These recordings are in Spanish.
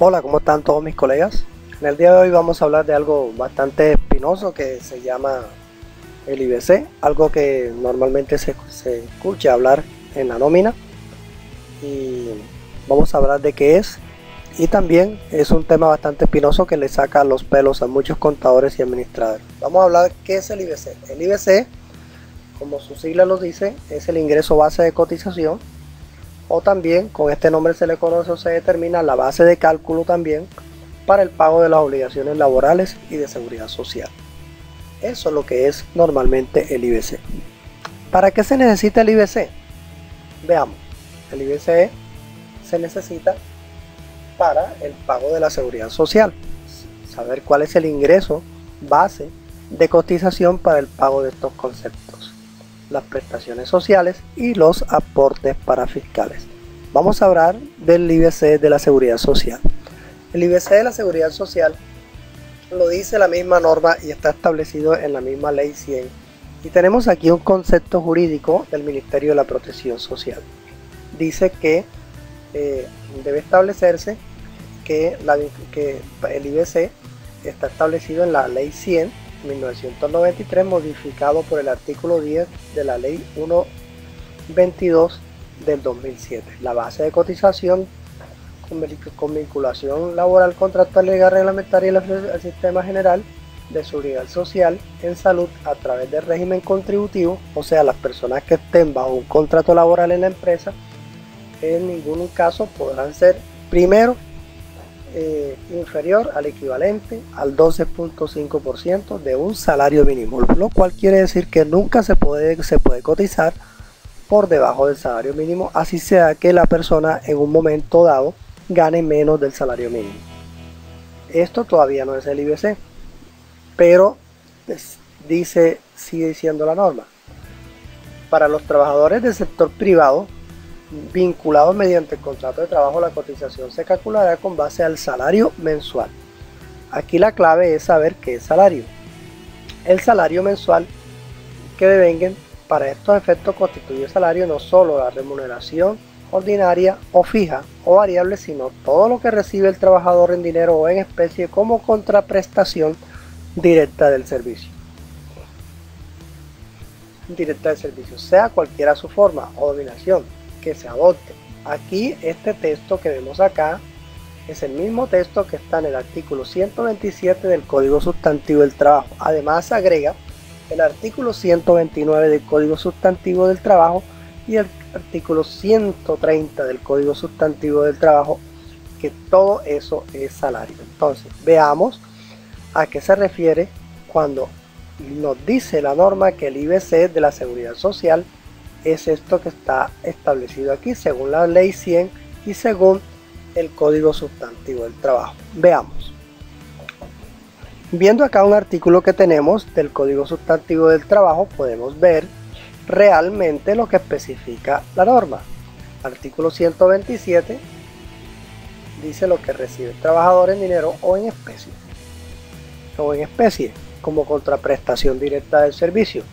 Hola, ¿cómo están todos mis colegas? En el día de hoy vamos a hablar de algo bastante espinoso que se llama el IBC, algo que normalmente se escucha hablar en la nómina, y vamos a hablar de qué es, y también es un tema bastante espinoso que le saca los pelos a muchos contadores y administradores. Vamos a hablar de qué es el IBC. El IBC, como su sigla lo dice, es el ingreso base de cotización, o también con este nombre se le conoce o se determina la base de cálculo también para el pago de las obligaciones laborales y de seguridad social. Eso es lo que es normalmente el IBC. ¿Para qué se necesita el IBC? Veamos, el IBC se necesita para el pago de la seguridad social, saber cuál es el ingreso base de cotización para el pago de estos conceptos, las prestaciones sociales y los aportes parafiscales. Vamos a hablar del IBC de la seguridad social. El IBC de la seguridad social lo dice la misma norma y está establecido en la misma ley 100. Y tenemos aquí un concepto jurídico del Ministerio de la Protección Social. Dice que debe establecerse que el IBC está establecido en la ley 100 1993, modificado por el artículo 10 de la ley 122 del 2007. La base de cotización con vinculación laboral, contractual, legal, reglamentaria y el sistema general de seguridad social en salud a través del régimen contributivo, o sea, las personas que estén bajo un contrato laboral en la empresa en ningún caso podrán ser primero inferior al equivalente al 12.5% de un salario mínimo, lo cual quiere decir que nunca se puede cotizar por debajo del salario mínimo, así sea que la persona en un momento dado gane menos del salario mínimo. Esto todavía no es el IBC, pero sigue diciendo la norma. Para los trabajadores del sector privado vinculados mediante el contrato de trabajo, la cotización se calculará con base al salario mensual. Aquí la clave es saber qué es salario. El salario mensual que devenguen para estos efectos constituye salario no solo la remuneración ordinaria o fija o variable, sino todo lo que recibe el trabajador en dinero o en especie como contraprestación directa del servicio. Sea cualquiera su forma o dominación que se adopte. Aquí este texto que vemos acá es el mismo texto que está en el artículo 127 del Código Sustantivo del Trabajo. Además agrega el artículo 129 del Código Sustantivo del Trabajo y el artículo 130 del Código Sustantivo del Trabajo, que todo eso es salario. Entonces veamos a qué se refiere cuando nos dice la norma que el IBC de la Seguridad Social es esto que está establecido aquí según la ley 100 y según el Código Sustantivo del Trabajo. Veamos. Viendo acá un artículo que tenemos del Código Sustantivo del Trabajo, podemos ver realmente lo que especifica la norma. Artículo 127 dice lo que recibe el trabajador en dinero o en especie como contraprestación directa del servicio,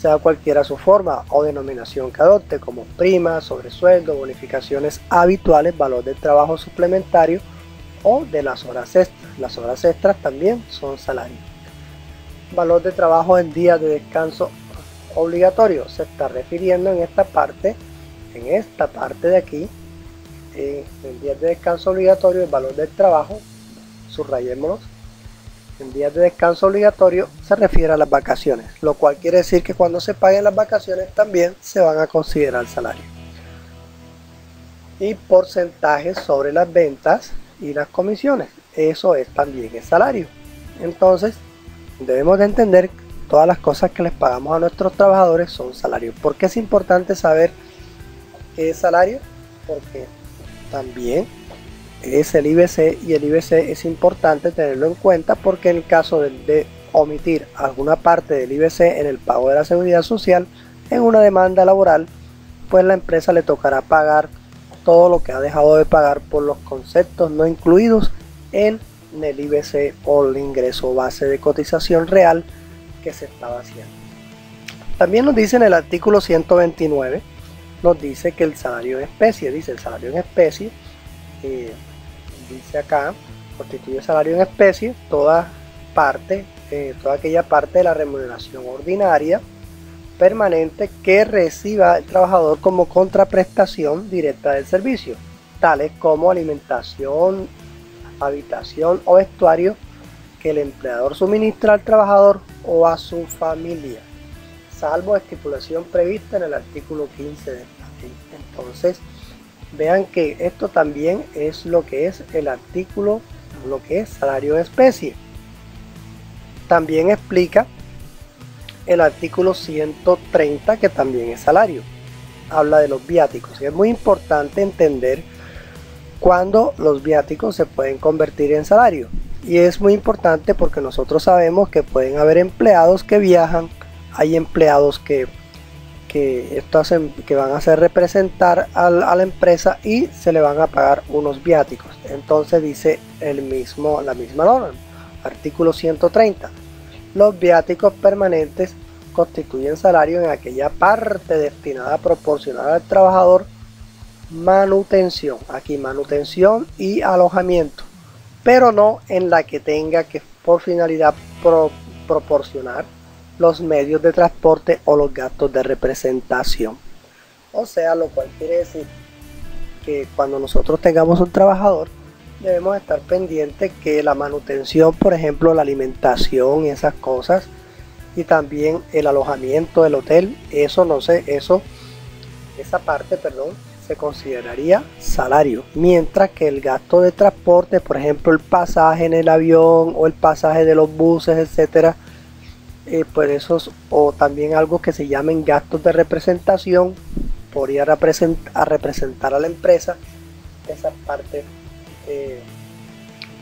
sea cualquiera su forma o denominación que adopte, como prima, sobresueldo, bonificaciones habituales, valor del trabajo suplementario o de las horas extras. Las horas extras también son salario. Valor de trabajo en días de descanso obligatorio. Se está refiriendo en esta parte de aquí, en días de descanso obligatorio, el valor del trabajo, subrayémoslo. En días de descanso obligatorio se refiere a las vacaciones, lo cual quiere decir que cuando se paguen las vacaciones también se van a considerar salario. Y porcentajes sobre las ventas y las comisiones, eso también es salario. Entonces debemos de entender que todas las cosas que les pagamos a nuestros trabajadores son salarios. ¿Por qué es importante saber qué es salario? Porque también es el IBC, y el IBC es importante tenerlo en cuenta porque en el caso de omitir alguna parte del IBC en el pago de la seguridad social en una demanda laboral, pues la empresa le tocará pagar todo lo que ha dejado de pagar por los conceptos no incluidos en el IBC o el ingreso base de cotización real que se estaba haciendo. También nos dice en el artículo 129, nos dice que el salario en especie, dice el salario en especie dice acá, constituye salario en especie toda aquella parte de la remuneración ordinaria permanente que reciba el trabajador como contraprestación directa del servicio, tales como alimentación, habitación o vestuario que el empleador suministra al trabajador o a su familia, salvo estipulación prevista en el artículo 15 de esta ley. Entonces, vean que esto también es lo que es el artículo, lo que es salario en especie. También explica el artículo 130, que también es salario. Habla de los viáticos. Y es muy importante entender cuándo los viáticos se pueden convertir en salario. Y es muy importante porque nosotros sabemos que pueden haber empleados que viajan, hay empleados que van a hacer representar a la empresa y se le van a pagar unos viáticos. Entonces dice la misma norma, artículo 130. Los viáticos permanentes constituyen salario en aquella parte destinada a proporcionar al trabajador manutención, aquí manutención y alojamiento, pero no en la que tenga que por finalidad proporcionar los medios de transporte o los gastos de representación. O sea, lo cual quiere decir que cuando nosotros tengamos un trabajador debemos estar pendientes que la manutención, por ejemplo la alimentación y esas cosas, y también el alojamiento del hotel, esa parte, se consideraría salario, mientras que el gasto de transporte, por ejemplo el pasaje en el avión o el pasaje de los buses, etcétera, pues esos, o también algo que se llamen gastos de representación por ir a representar a la empresa, esa parte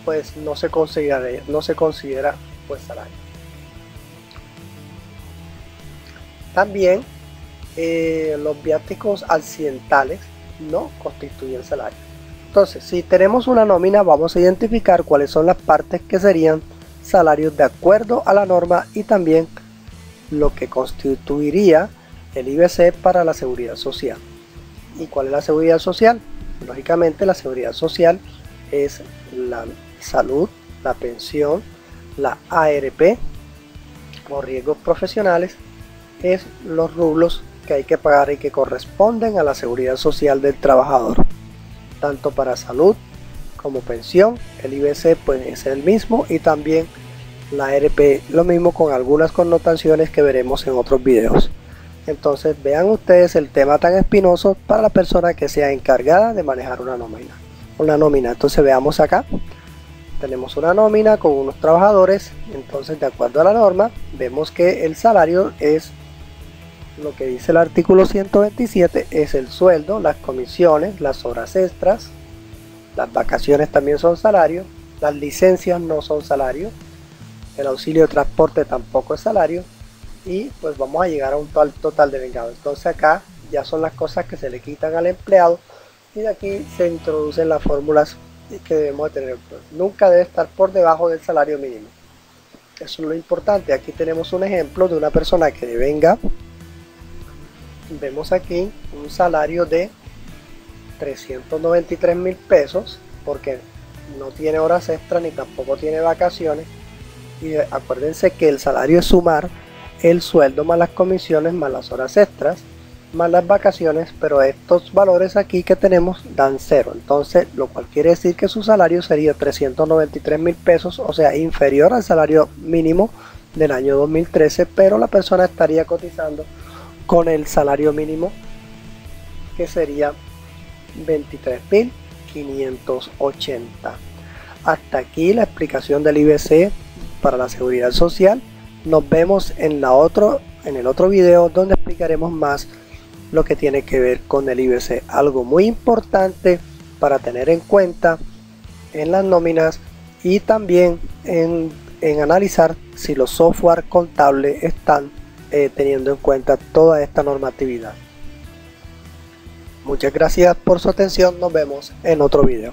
pues no se considera pues salario. También los viáticos accidentales no constituyen salario. Entonces, si tenemos una nómina, vamos a identificar cuáles son las partes que serían salarios de acuerdo a la norma y también lo que constituiría el IBC para la seguridad social. ¿Y cuál es la seguridad social? Lógicamente la seguridad social es la salud, la pensión, la ARP o riesgos profesionales, es los rublos que hay que pagar y que corresponden a la seguridad social del trabajador, tanto para salud como pensión. El IBC pues es el mismo, y también la ARP lo mismo, con algunas connotaciones que veremos en otros videos. Entonces vean ustedes el tema tan espinoso para la persona que sea encargada de manejar una nómina. Entonces veamos acá, tenemos una nómina con unos trabajadores. Entonces, de acuerdo a la norma, vemos que el salario es lo que dice el artículo 127, es el sueldo, las comisiones, las horas extras, las vacaciones también son salario, las licencias no son salario, el auxilio de transporte tampoco es salario, y pues vamos a llegar a un total de vengado. Entonces acá ya son las cosas que se le quitan al empleado, y de aquí se introducen las fórmulas que debemos de tener. Nunca debe estar por debajo del salario mínimo. Eso es lo importante. Aquí tenemos un ejemplo de una persona que devenga. Vemos aquí un salario de 393.000 pesos, porque no tiene horas extras ni tampoco tiene vacaciones. Y acuérdense que el salario es sumar el sueldo más las comisiones más las horas extras más las vacaciones, pero estos valores aquí que tenemos dan 0, entonces lo cual quiere decir que su salario sería 393.000 pesos, o sea inferior al salario mínimo del año 2013, pero la persona estaría cotizando con el salario mínimo, que sería 23.580. Hasta aquí la explicación del IBC para la seguridad social. Nos vemos en el otro video, donde explicaremos más lo que tiene que ver con el IBC, algo muy importante para tener en cuenta en las nóminas, y también en analizar si los software contables están teniendo en cuenta toda esta normatividad. Muchas gracias por su atención, nos vemos en otro video.